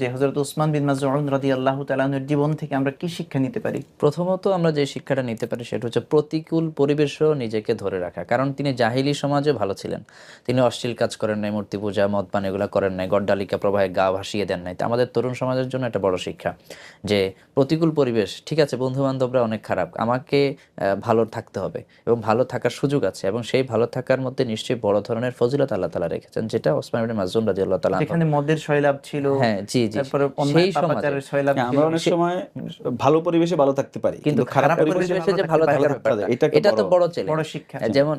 যে হযরত উসমান বিন মাযউন রাদিয়াল্লাহু তাআলা আনহুর জীবন থেকে আমরা কি শিক্ষা নিতে পারি? প্রথমত আমরা যে শিক্ষাটা নিতে পারি সেটা হচ্ছে প্রতিকূল পরিবেশেও নিজেকে ধরে রাখা। কারণ তিনি জাহিলি সমাজে ভালো ছিলেন। তিনি অশ্লীল কাজ করেন নাই, মূর্তি পূজা, মদপান এগুলো করেন নাই, গড্ডালিকা প্রবাহে গা ভাসিয়ে দেন নাই। তো আমাদের তরুণ সমাজের জন্য একটা বড় শিক্ষা যে প্রতিকূল পরিবেশ, ঠিক আছে, বন্ধু-বান্ধবরা অনেক খারাপ, আমাকে ভালো থাকতে হবে এবং ভালো থাকার সুযোগ আছে, এবং সেই ভালো থাকার মধ্যে নিশ্চয়ই বড় ধরনের ফজিলত আল্লাহ তাআলা রেখেছেন, যেটা ওসমান ইবনে মাযউন রাদিয়াল্লাহু তাআলা যেখানে মদের সয়লাব ছিল, হ্যাঁ, জি, জি, তারপরে সেই অন্যায় সমাজে পাপাচারের সয়লাব হ্যাঁ, ছিল। আমরা অনেক সময় ভালো পরিবেশে ভালো থাকতে পারি, কিন্তু কিন্তু খারাপ পরিবেশে যে ভালো থাকতে থাকার পারি, ব্যাপারটা, এটা একটা এটা তো বড় চ্যালেঞ্জ, বড় শিক্ষা। যেমন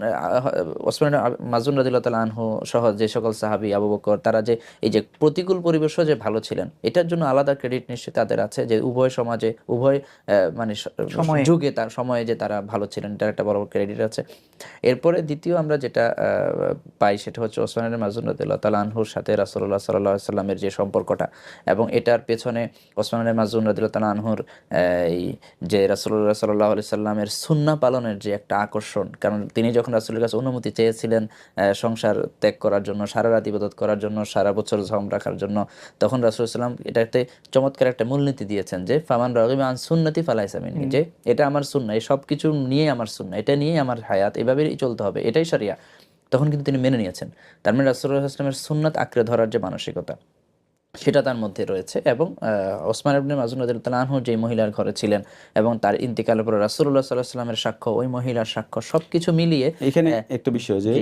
ওসমান মাযউন রাদিয়াল্লাহু তাআলা আনহু সহ যে সকল সাহাবী, আবু বকর, তারা যে এই যে প্রতিকূল পরিবেশও যে ভালো ছিলেন, এটার জন্য আলাদা ক্রেডিট নিশ্চয়ই তাদের আছে, যে উভয় সমাজে উভয় মানে যুগে তার সময়ে যে তারা ভালো ছিলেন, এটার একটা বড় ক্রেডিট আছে। এরপরে দ্বিতীয় আমরা যেটা পাই সেটা হচ্ছে ওসমান মাযউন রাদিয়াল্লাহু তাআলা আনহুর সাথে রাসূলুল্লাহ সাল্লাল্লাহু আলাইহি সাল্লামের যে সম্পর্কটা, এবং এটার পেছনে ওসমান মাযউন রাদিয়াল্লাহু তাআলা আনহুর এই যে রাসূলুল্লাহ সাল্লাল্লাহু আলাইহি সাল্লামের সুন্নাহ পালনের যে একটা আকর্ষণ। কারণ তিনি যখন রাসূলের কাছে অনুমতি চেয়েছিলেন সংসার ত্যাগ করার জন্য, সারা রাত ইবাদত করার জন্য, সারা বছর ঝম রাখার জন্য, তখন রাসূল সাল্লাম এটাতে চমৎকার একটা মূলনীতি দিয়েছেন যে ফামান রাগিবা আন সুন্নতি ফালাইসা মিন্নি, যে এটা আমার সুন্নাহ, এই সব কিছু নিয়ে আমার সুন্নাহ, এটা নিয়ে আমার হায়াত, এভাবেই চলতে হবে, এটাই শরিয়া। তখন কিন্তু তিনি মেনে নিয়েছেন। তার মানে রাসূলুল্লাহ সাল্লাল্লাহু আলাইহি ওয়াসাল্লামের সুন্নাত আঁকড়ে ধরার যে মানসিকতা, সেটা তার মধ্যে রয়েছে। এবং ওসমান ইবনে মাযউন রাদিয়াল্লাহু তাআলা আনহু যে মহিলার ঘরে ছিলেন এবং তার ইন্তিকালের পরে রাসূলুল্লাহ সাল্লাল্লাহু আলাইহি ওয়াসাল্লামের সাক্ষ্য, ওই মহিলার সাক্ষ্য, সবকিছু মিলিয়ে এখানে একটা বিষয় যে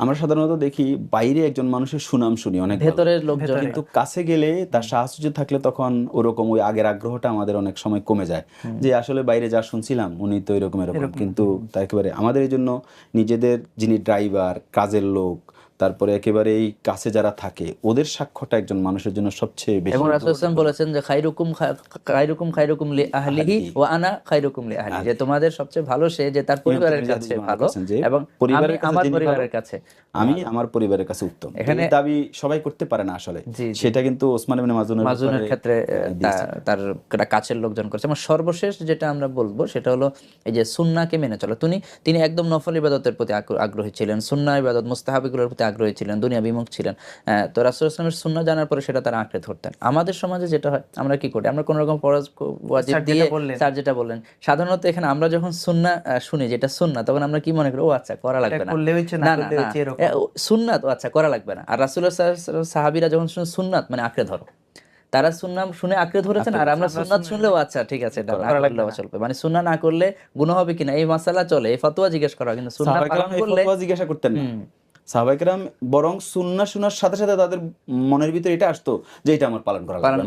আমরা সাধারণত দেখি বাইরে একজন মানুষের সুনাম শুনি অনেক, ভেতরের লোকজন, কিন্তু কাছে গেলে তার সাহসর্য থাকলে তখন ওরকম ওই আগের আগ্রহটা আমাদের অনেক সময় কমে যায়, যে আসলে বাইরে যা শুনছিলাম উনি তো এরকম, কিন্তু তা একেবারে আমাদের এই জন্য নিজেদের যিনি ড্রাইভার, কাজের লোক, তারপরে একেবারে এই কাছে যারা থাকে, ওদের সাক্ষ্যটা একজন মানুষের জন্য সবচেয়ে বেশি। এবং রাসূল সাল্লাল্লাহু আলাইহি ওয়াসাল্লাম বলেছেন যে খায়রুকুম লি আহলিহি ওয়া আনা খায়রুকুম লি আহলি, যে তোমাদের সবচেয়ে ভালো সে যে তার পরিবারের কাছে ভালো, এবং আমি আমার পরিবারের কাছে, আমি আমার পরিবারের কাছে উত্তম। এখানে দাবি সবাই করতে পারে না আসলে, সেটা কিন্তু ওসমান ইবনে মাযউনের ক্ষেত্রে তার কাছের লোকজন করছে। এবং সর্বশেষ যেটা আমরা বলবো সেটা হলো এই যে সুন্নাহকে মেনে চলা। তিনি একদম নফল ইবাদতের প্রতি আগ্রহী ছিলেন, সুন্নাহ ইবাদত মুস্তাহাবিগুলোর প্রতি আগ্রহী ছিলেন, দুনিয়া বিমুখ ছিলেন। তো রাসূল সাল্লাল্লাহু আলাইহি ওয়াসাল্লামের সুন্নাহ জানার পরে সেটা তারা আঁকড়ে ধরতেন। আমাদের সমাজে যেটা হয়, আমরা কি করি, আমরা কোনো রকম ফরজ ওয়াজিব দিয়ে, স্যার যেটা বললেন, সাধারণত এখানে আমরা যখন সুন্নাহ শুনি যেটা সুন্নাহ, তখন আমরা কি মনে করি, ও আচ্ছা করা লাগবে না, না না সুন্নাত, ও আচ্ছা করা লাগবে না। আর রাসূলুল্লাহ সাল্লাল্লাহু আলাইহি ওয়াসাল্লাম সাহাবীরা যখন শুনে সুন্নাত মানে আঁকড়ে ধরো, তারা সুন্নাহ শুনে আঁকড়ে ধরেছেন, আর আমরা সুন্নাত শুনলেও আচ্ছা ঠিক আছে এটা না করলেও চলবে, মানে সুন্নাহ না করলে গুনাহ হবে কিনা এই মাসালা চলে, এই ফতোয়া জিজ্ঞেস করা, কিন্তু সুন্নাহ পালন করলে ফতোয়া জিজ্ঞাসা করতেন না সাহাবায়ে কেরাম, বরং সুন্নাহ শোনার সাথে সাথে তাদের মনের ভিতরে এটা আসতো যে এটা আমার পালন করা লাগবে।